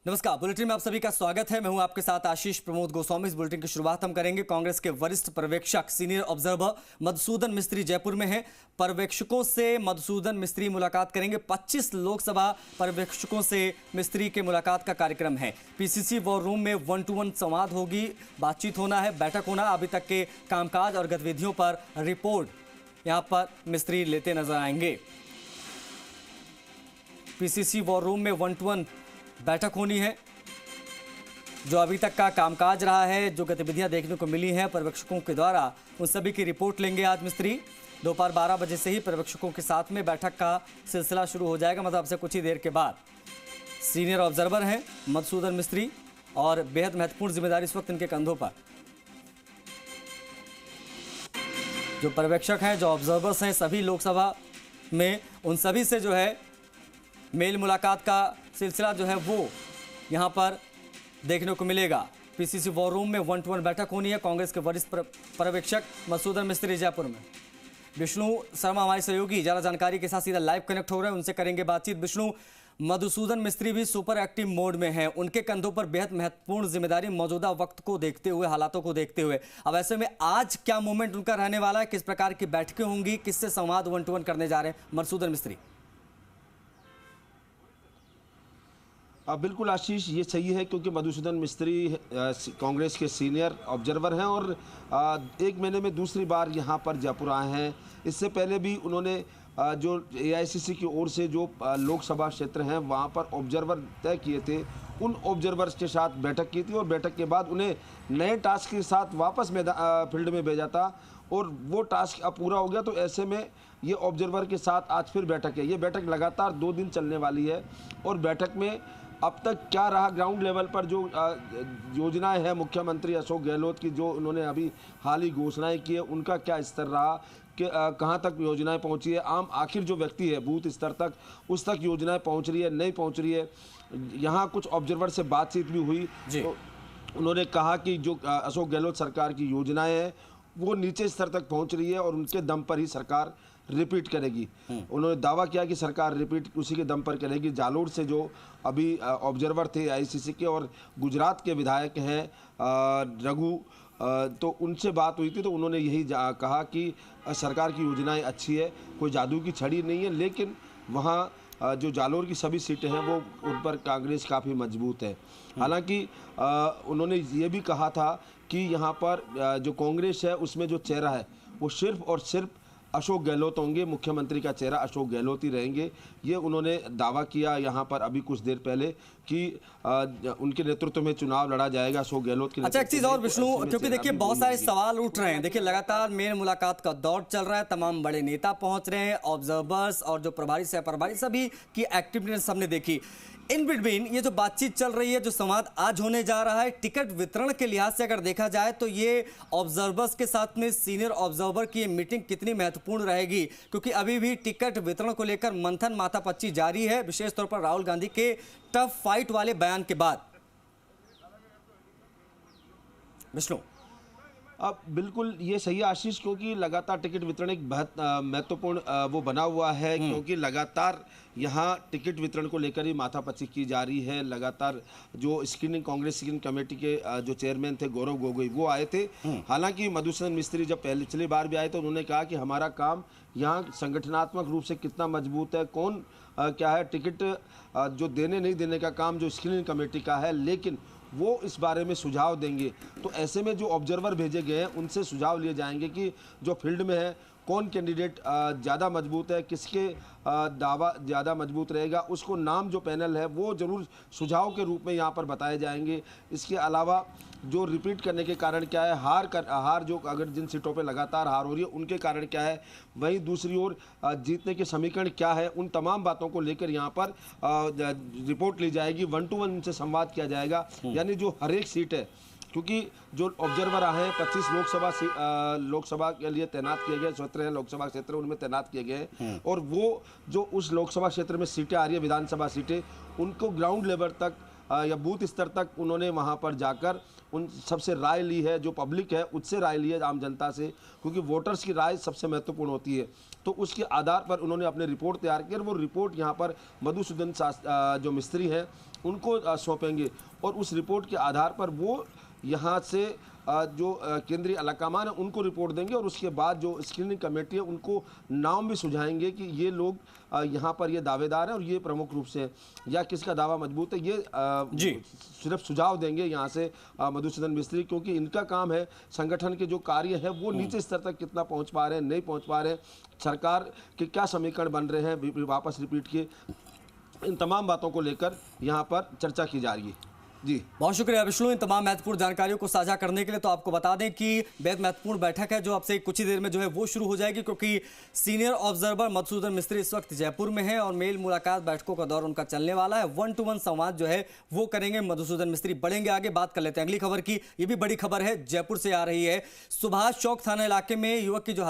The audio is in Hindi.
नमस्कार। बुलेटिन में आप सभी का स्वागत है। मैं हूं आपके साथ आशीष प्रमोद गोस्वामी। इस बुलेटिन की शुरुआत हम करेंगे कांग्रेस के वरिष्ठ पर्यवेक्षक सीनियर ऑब्जर्वर मधुसूदन मिस्त्री जयपुर में हैं। पर्यवेक्षकों से मधुसूदन मिस्त्री मुलाकात करेंगे। 25 लोकसभा पर्यवेक्षकों से मिस्त्री के मुलाकात का कार्यक्रम है। पीसीसी वॉर रूम में 1-to-1 संवाद होगी, बातचीत होना है, बैठक होना, अभी तक के कामकाज और गतिविधियों पर रिपोर्ट यहां पर मिस्त्री लेते नजर आएंगे। पीसीसी वॉर रूम में 1-to-1 बैठक होनी है। जो अभी तक का कामकाज रहा है, जो गतिविधियां देखने को मिली हैं पर्यवेक्षकों के द्वारा, उन सभी की रिपोर्ट लेंगे आज मिस्त्री। दोपहर 12 बजे से ही पर्यवेक्षकों के साथ में बैठक का सिलसिला शुरू हो जाएगा। मतलब आपसे कुछ ही देर के बाद सीनियर ऑब्जर्वर हैं मधुसूदन मिस्त्री और बेहद महत्वपूर्ण जिम्मेदारी इस वक्त इनके कंधों पर। जो पर्यवेक्षक हैं, जो ऑब्जर्वर्स हैं सभी लोकसभा में, उन सभी से जो है मेल मुलाकात का सिलसिला जो है वो यहां पर देखने को मिलेगा। पीसीसी वॉर रूम में 1-to-1 बैठक होनी है। कांग्रेस के वरिष्ठ पर्यवेक्षक मधुसूदन मिस्त्री जयपुर में। विष्णु शर्मा हमारे सहयोगी ज्यादा जानकारी के साथ सीधा लाइव कनेक्ट हो रहे हैं, उनसे करेंगे बातचीत। विष्णु, मधुसूदन मिस्त्री भी सुपर एक्टिव मोड में हैं, उनके कंधों पर बेहद महत्वपूर्ण जिम्मेदारी मौजूदा वक्त को देखते हुए, हालातों को देखते हुए। अब ऐसे में आज क्या मूवमेंट उनका रहने वाला है, किस प्रकार की बैठकें होंगी, किससे संवाद 1-to-1 करने जा रहे हैं मधुसूदन मिस्त्री? बिल्कुल आशीष, ये सही है क्योंकि मधुसूदन मिस्त्री कांग्रेस के सीनियर ऑब्जर्वर हैं और एक महीने में दूसरी बार यहाँ पर जयपुर आए हैं। इससे पहले भी उन्होंने जो एआईसीसी की ओर से जो लोकसभा क्षेत्र हैं वहाँ पर ऑब्जर्वर तय किए थे, उन ऑब्जर्वर्स के साथ बैठक की थी और बैठक के बाद उन्हें नए टास्क के साथ वापस फील्ड में भेजा था और वो टास्क अब पूरा हो गया। तो ऐसे में ये ऑब्जर्वर के साथ आज फिर बैठक है। ये बैठक लगातार 2 दिन चलने वाली है और बैठक में अब तक क्या रहा, ग्राउंड लेवल पर जो योजनाएं हैं मुख्यमंत्री अशोक गहलोत की, जो उन्होंने अभी हाल ही घोषणाएं की है, उनका क्या स्तर रहा कि कहां तक योजनाएं पहुंची है, आम आखिर जो व्यक्ति है बूथ स्तर तक, उस तक योजनाएं पहुंच रही है, नहीं पहुंच रही है। यहाँ कुछ ऑब्जर्वर से बातचीत भी हुई तो उन्होंने कहा कि जो अशोक गहलोत सरकार की योजनाएं हैं वो नीचे स्तर तक पहुँच रही है और उनके दम पर ही सरकार रिपीट करेगी। उन्होंने दावा किया कि सरकार रिपीट उसी के दम पर करेगी। जालोर से जो अभी ऑब्जर्वर थे आईसीसी के और गुजरात के विधायक हैं रघु, तो उनसे बात हुई थी तो उन्होंने यही कहा कि सरकार की योजनाएं अच्छी है, कोई जादू की छड़ी नहीं है, लेकिन वहाँ जो जालोर की सभी सीटें हैं वो उन पर कांग्रेस काफ़ी मजबूत है। हालांकि उन्होंने ये भी कहा था कि यहाँ पर जो कांग्रेस है उसमें जो चेहरा है वो सिर्फ और सिर्फ अशोक गहलोत होंगे, मुख्यमंत्री का चेहरा अशोक गहलोत ही रहेंगे। ये उन्होंने दावा किया यहाँ पर अभी कुछ देर पहले कि उनके नेतृत्व में चुनाव लड़ा जाएगा अशोक गहलोत के। अच्छा, एक चीज और विष्णु, क्योंकि देखिए बहुत सारे सवाल उठ रहे हैं। देखिए लगातार मेल मुलाकात का दौर चल रहा है, तमाम बड़े नेता पहुंच रहे हैं, ऑब्जर्वर्स और जो प्रभारी सह प्रभारी सभी की एक्टिवनेस हमने देखी। इन बिटवीन ये जो बातचीत चल रही है, जो संवाद आज होने जा रहा है, टिकट वितरण के लिहाज से अगर देखा जाए तो ये ऑब्जर्वर्स के साथ में सीनियर ऑब्जर्वर की ये मीटिंग कितनी महत्वपूर्ण रहेगी? क्योंकि अभी भी टिकट वितरण को लेकर मंथन माथापच्ची जारी है, विशेष तौर पर राहुल गांधी के टफ फाइट वाले बयान के बाद। विष्णु, अब बिल्कुल ये सही है आशीष, क्योंकि लगातार टिकट वितरण एक बहुत महत्वपूर्ण वो बना हुआ है, क्योंकि लगातार यहाँ टिकट वितरण को लेकर ही माथापच्ची की जा रही है। लगातार जो स्क्रीनिंग कांग्रेस स्क्रीनिंग कमेटी के जो चेयरमैन थे गौरव गोगोई, वो आए थे। हालांकि मधुसूदन मिस्त्री जब पिछली बार भी आए तो उन्होंने कहा कि हमारा काम यहाँ संगठनात्मक रूप से कितना मजबूत है, कौन क्या है, टिकट जो देने नहीं देने का काम जो स्क्रीनिंग कमेटी का है, लेकिन वो इस बारे में सुझाव देंगे। तो ऐसे में जो ऑब्जर्वर भेजे गए हैं उनसे सुझाव लिए जाएंगे कि जो फील्ड में है कौन कैंडिडेट ज़्यादा मजबूत है, किसके दावा ज़्यादा मजबूत रहेगा, उसको नाम जो पैनल है वो ज़रूर सुझाव के रूप में यहाँ पर बताए जाएंगे। इसके अलावा जो रिपीट करने के कारण क्या है, हार जो अगर जिन सीटों पे लगातार हार हो रही है उनके कारण क्या है, वहीं दूसरी ओर जीतने के समीकरण क्या है, उन तमाम बातों को लेकर यहाँ पर रिपोर्ट ली जाएगी। 1-to-1 इनसे संवाद किया जाएगा। यानी जो हर एक सीट है, क्योंकि जो ऑब्जर्वर आए हैं 25 लोकसभा के लिए तैनात किए गए, 17 लोकसभा क्षेत्र उनमें तैनात किए गए हैं और वो जो उस लोकसभा क्षेत्र में सीटें आ रही है, विधानसभा सीटें, उनको ग्राउंड लेवल तक या बूथ स्तर तक उन्होंने वहाँ पर जाकर उन सबसे राय ली है, जो पब्लिक है उससे राय ली है, आम जनता से, क्योंकि वोटर्स की राय सबसे महत्वपूर्ण होती है। तो उसके आधार पर उन्होंने अपनी रिपोर्ट तैयार की और वो रिपोर्ट यहाँ पर मधुसूदन जो मिस्त्री हैं उनको सौंपेंगे और उस रिपोर्ट के आधार पर वो यहाँ से जो केंद्रीय अलाकामान है उनको रिपोर्ट देंगे और उसके बाद जो स्क्रीनिंग कमेटी है उनको नाम भी सुझाएंगे कि ये लोग यहाँ पर ये दावेदार हैं और ये प्रमुख रूप से या किसका दावा मजबूत है, ये जी सिर्फ सुझाव देंगे यहाँ से मधुसूदन मिस्त्री, क्योंकि इनका काम है संगठन के जो कार्य है वो नीचे स्तर तक कितना पहुँच पा रहे हैं, नहीं पहुँच पा रहे हैं, सरकार के क्या समीकरण बन रहे हैं, वापस रिपीट किए, इन तमाम बातों को लेकर यहाँ पर चर्चा की जा रही है। जी बहुत शुक्रिया विष्णु, इन तमाम महत्वपूर्ण जानकारियों को साझा करने के लिए। तो आपको बता दें कि बेहद महत्वपूर्ण बैठक है जो अब से कुछ ही देर में जो है वो शुरू हो जाएगी, क्योंकि सीनियर ऑब्जर्वर मधुसूदन मिस्त्री इस वक्त जयपुर में है और मेल मुलाकात बैठकों का दौर उनका चलने वाला है। 1-to-1 संवाद जो है वो करेंगे मधुसूदन मिस्त्री। बढ़ेंगे आगे, बात कर लेते हैं अगली खबर की। ये भी बड़ी खबर है, जयपुर से आ रही है। सुभाष चौक थाना इलाके में युवक की जो